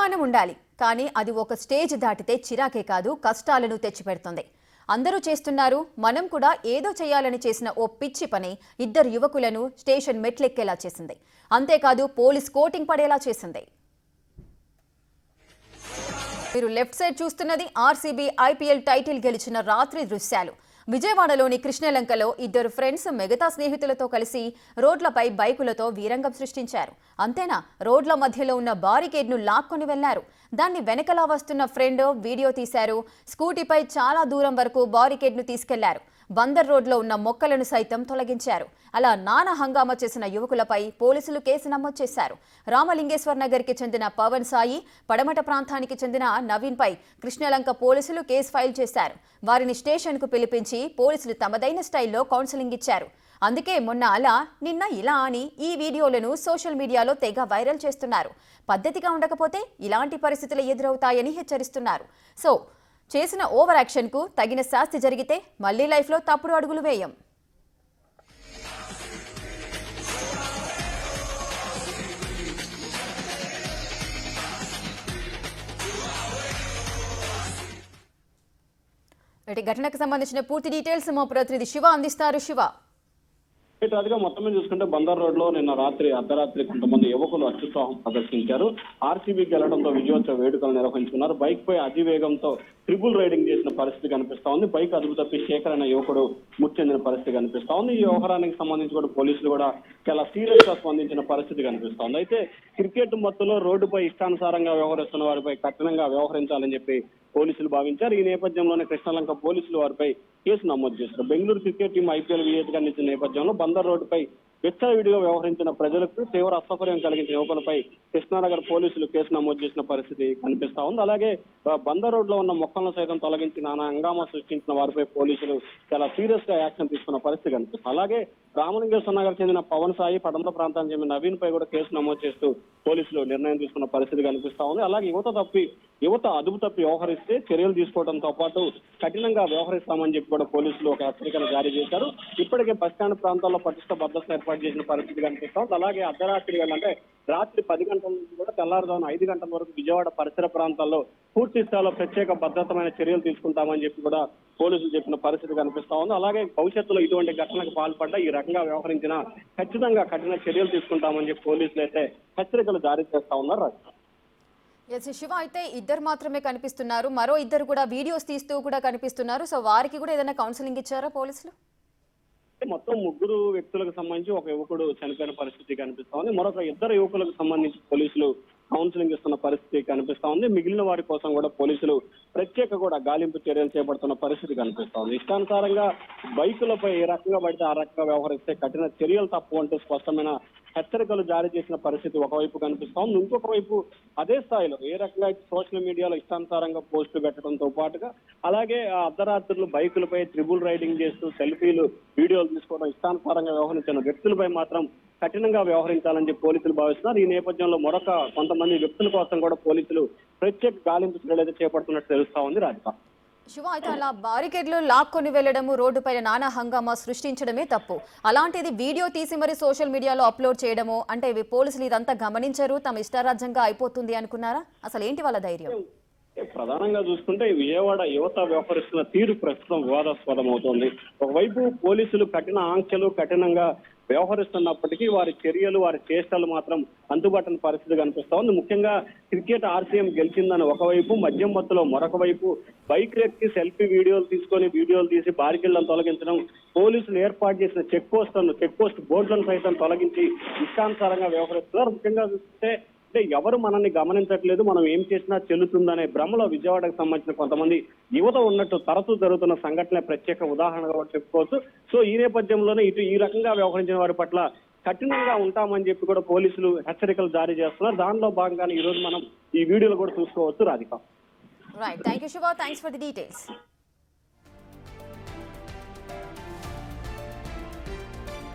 అభిమానం ఉండాలి, కానీ అది ఒక స్టేజ్ దాటితే చిరాకే కాదు కష్టాలను తెచ్చిపెడుతుంది. అందరూ చేస్తున్నారు, మనం కూడా ఏదో చేయాలని చేసిన ఓ పిచ్చి పని ఇద్దరు యువకులను స్టేషన్ మెట్లెక్కేలా చేసింది. అంతేకాదు పోలీస్ కోటింగ్ పడేలా చేసింది. మీరు లెఫ్ట్ సైడ్ చూస్తున్నది ఆర్సీబీ ఐపీఎల్ టైటిల్ గెలిచిన రాత్రి దృశ్యాలు. విజయవాడలోని కృష్ణలంకలో ఇద్దరు ఫ్రెండ్స్ మిగతా స్నేహితులతో కలిసి రోడ్లపై బైకులతో వీరంగం సృష్టించారు. అంతేనా, రోడ్ల మధ్యలో ఉన్న బారికేడ్ను లాక్కొని వెళ్లారు. దాన్ని వెనకలా వస్తున్న ఫ్రెండ్ వీడియో తీశారు. స్కూటీపై చాలా దూరం వరకు బారికేడ్ను తీసుకెళ్లారు. బందర్ రోడ్లో ఉన్న మొక్కలను సైతం తొలగించారు. అలా నానా హంగామా చేసిన యువకులపై పోలీసులు కేసు నమోదు చేశారు. రామలింగేశ్వర్ నగర్కి చెందిన పవన్ సాయి, పడమట ప్రాంతానికి చెందిన నవీన్పై కృష్ణలంక పోలీసులు కేసు ఫైల్ చేశారు. వారిని స్టేషన్కు పిలిపించి పోలీసులు తమదైన స్టైల్లో కౌన్సిలింగ్ ఇచ్చారు. అందుకే మొన్న అలా, నిన్న ఇలా అని ఈ వీడియోలను సోషల్ మీడియాలో తెగ వైరల్ చేస్తున్నారు. పద్ధతిగా ఉండకపోతే ఇలాంటి పరిస్థితులు ఎదురవుతాయని హెచ్చరిస్తున్నారు. సో చేసిన ఓవర్ యాక్షన్కు తగిన శాస్తి జరిగితే మళ్లీ లైఫ్లో తప్పుడు అడుగులు వేయం. ఘటనకు సంబంధించిన పూర్తి డీటెయిల్స్ మా ప్రతినిధి శివ అందిస్తారు. శివ, రాజుగా మొత్తం చూసుకుంటే బందర్ రోడ్ లో నిన్న అర్ధరాత్రి కొంతమంది యువకులు అత్యుత్సాహం ప్రదర్శించారు. ఆర్సీబీ గెలడంతో విజయోత్సవ వేడుకలు నిర్వహించుకున్నారు. బైక్ పై అతివేగంతో ట్రిపుల్ రైడింగ్ చేసిన పరిస్థితి కనిపిస్తా ఉంది. బైక్ అదుపు తప్పి శేఖర్ అనే యువకుడు మృతి చెందిన పరిస్థితి కనిపిస్తా ఉంది. ఈ వ్యవహారానికి సంబంధించి కూడా పోలీసులు కూడా చాలా సీరియస్ గా స్పందించిన పరిస్థితి కనిపిస్తా ఉంది. అయితే క్రికెట్ మత్తులో రోడ్డుపై ఇష్టానుసారంగా వ్యవహరిస్తున్న వారిపై కఠినంగా వ్యవహరించాలని చెప్పి పోలీసులు భావించారు. ఈ నేపథ్యంలోనే కృష్ణలంక పోలీసులు వారిపై కేసు నమోదు చేశారు. బెంగళూరు క్రికెట్ టీం ఐపీఎల్ విజేతగా నిలిచిన నేపథ్యంలో బందర్ రోడ్డుపై విచ్చలవిడిగా వ్యవహరించిన ప్రజలకు తీవ్ర అసౌకర్యం కలిగించిన యువకులపై కృష్ణానగర్ పోలీసులు కేసు నమోదు చేసిన పరిస్థితి కనిపిస్తా ఉంది. అలాగే బందర్ రోడ్ లో ఉన్న మొక్కలను సైతం తొలగించి నానా హంగామా సృష్టించిన వారిపై పోలీసులు చాలా సీరియస్ గా యాక్షన్ తీసుకున్న పరిస్థితి కనిపిస్తుంది. అలాగే రామలింగేశ్వర నగర్ చెందిన పవన్ సాయి, పడమట ప్రాంతానికి చెందిన నవీన్ పై కూడా కేసు నమోదు చేస్తూ పోలీసులు నిర్ణయం తీసుకున్న పరిస్థితి కనిపిస్తా ఉంది. అలాగే యువత అదుపు తప్పి వ్యవహరిస్తే చర్యలు తీసుకోవడంతో పాటు కఠినంగా వ్యవహరిస్తామని చెప్పి కూడా పోలీసులు ఒక హెచ్చరికను జారీ చేశారు. ఇప్పటికే బస్టాండ్ ప్రాంతాల్లో పటిష్ట భద్రతను ఏర్పాటు చేసిన పరిస్థితి కనిపిస్తా ఉంది. అలాగే అర్ధరాత్రి అంటే రాత్రి 10 గంటల నుంచి కూడా తెల్లారుజామున 5 గంటల వరకు విజయవాడ పరిసర ప్రాంతాల్లో పూర్తి స్థాయిలో ప్రత్యేక భద్రతమైన చర్యలు తీసుకుంటామని చెప్పి కూడా పోలీసులు చెప్పిన పరిస్థితి కనిపిస్తా ఉంది. అలాగే భవిష్యత్తులో ఇటువంటి ఘటనకు పాల్పడ్డా ఈ రకంగా వ్యవహరించిన ఖచ్చితంగా కఠిన చర్యలు తీసుకుంటామని చెప్పి పోలీసులు అయితే హెచ్చరికలు జారీ చేస్తా ఉన్నారు. శివ, అయితే ఇద్దరు మాత్రమే కనిపిస్తున్నారు, మరో ఇద్దరు కూడా వీడియోస్ తీస్తూ కూడా కనిపిస్తున్నారు. సో వారికి కూడా ఏదైనా కౌన్సిలింగ్ ఇచ్చారా పోలీసులు? మొత్తం 3 వ్యక్తులకు సంబంధించి ఒక యువకుడు చనిపోయిన పరిస్థితి కనిపిస్తా ఉంది. మరొక 2 యువకులకు సంబంధించి పోలీసులు కౌన్సిలింగ్ ఇస్తున్న పరిస్థితి కనిపిస్తా ఉంది. మిగిలిన వారి కోసం కూడా పోలీసులు ప్రత్యేక కూడా గాలింపు చర్యలు చేపడుతున్న పరిస్థితి కనిపిస్తా ఉంది. ఇష్టానుసారంగా బైకులపై ఏ రకంగా పడితే ఆ రకంగా వ్యవహరిస్తే కఠిన చర్యలు తప్పు అంటూ స్పష్టమైన హెచ్చరికలు జారీ చేసిన పరిస్థితి ఒకవైపు కనిపిస్తా ఉంది. ఇంకొక వైపు అదే స్థాయిలో ఏ రకంగా సోషల్ మీడియాలో ఇష్టానుసారంగా పోస్టులు పెట్టడంతో పాటుగా అలాగే అర్ధరాత్రులు బైకులపై ట్రిపుల్ రైడింగ్ చేస్తూ సెల్ఫీలు, వీడియోలు తీసుకోవడం, ఇష్టానుసారంగా వ్యవహరించిన వ్యక్తులపై మాత్రం కఠినంగా వ్యవహరించాలని చెప్పి పోలీసులు భావిస్తున్నారు. ఈ నేపథ్యంలో మరొక కొంతమంది వ్యక్తుల కోసం కూడా పోలీసులు ప్రత్యేక గాలింపు చర్యలు చేపడుతున్నట్టు తెలుస్తా ఉంది. రాధిక, శివ, అయితే అలా బారికేడ్లు లాక్కొని వెళ్లడము, రోడ్డుపైన నానా హంగామా సృష్టించడమే తప్పు. అలాంటిది వీడియో తీసి మరి సోషల్ మీడియాలో అప్లోడ్ చేయడము అంటే పోలీసులు ఇదంతా గమనించరు, తమ ఇష్టారాజ్యంగా అయిపోతుంది అనుకున్నారా? అసలు ఏంటి వాళ్ళ ధైర్యం? ప్రధానంగా చూసుకుంటే విజయవాడ యువత వ్యవహరిస్తున్న తీరు ప్రస్తుతం వివాదాస్పదం అవుతోంది. ఒకవైపు పోలీసులు కఠిన ఆంక్షలు కఠినంగా వ్యవహరిస్తున్నప్పటికీ వారి చర్యలు, వారి చేష్టలు మాత్రం అందుబాటుని పరిస్థితి కనిపిస్తా ఉంది. ముఖ్యంగా క్రికెట్ ఆర్సీఎం గెలిచిందని ఒకవైపు, మద్యం మత్తులో మరొక వైపు బైక్ ఎక్కి సెల్ఫీ వీడియోలు తీసి బారికేళ్లను తొలగించడం, పోలీసులు ఏర్పాటు చేసిన చెక్ పోస్ట్ బోర్డులను సైతం తొలగించి ఇష్టానుసారంగా వ్యవహరిస్తున్నారు. ముఖ్యంగా చూస్తే అంటే ఎవరు మనల్ని గమనించట్లేదు, మనం ఏం చేసినా చెల్లుతుందనే భ్రమలో విజయవాడకు సంబంధించిన కొంతమంది యువత ఉన్నట్టు తరచూ జరుగుతున్న సంఘటన ప్రత్యేక ఉదాహరణగా చెప్పుకోవచ్చు. సో ఈ నేపథ్యంలోనే ఈ రకంగా వ్యవహరించిన వారి పట్ల కఠినంగా ఉంటామని చెప్పి కూడా పోలీసులు హెచ్చరికలు జారీ చేస్తున్నారు. దానిలో భాగంగానే ఈ రోజు మనం ఈ వీడియోలు కూడా చూసుకోవచ్చు. Radhika, right, thank you Shiva, thanks for the details.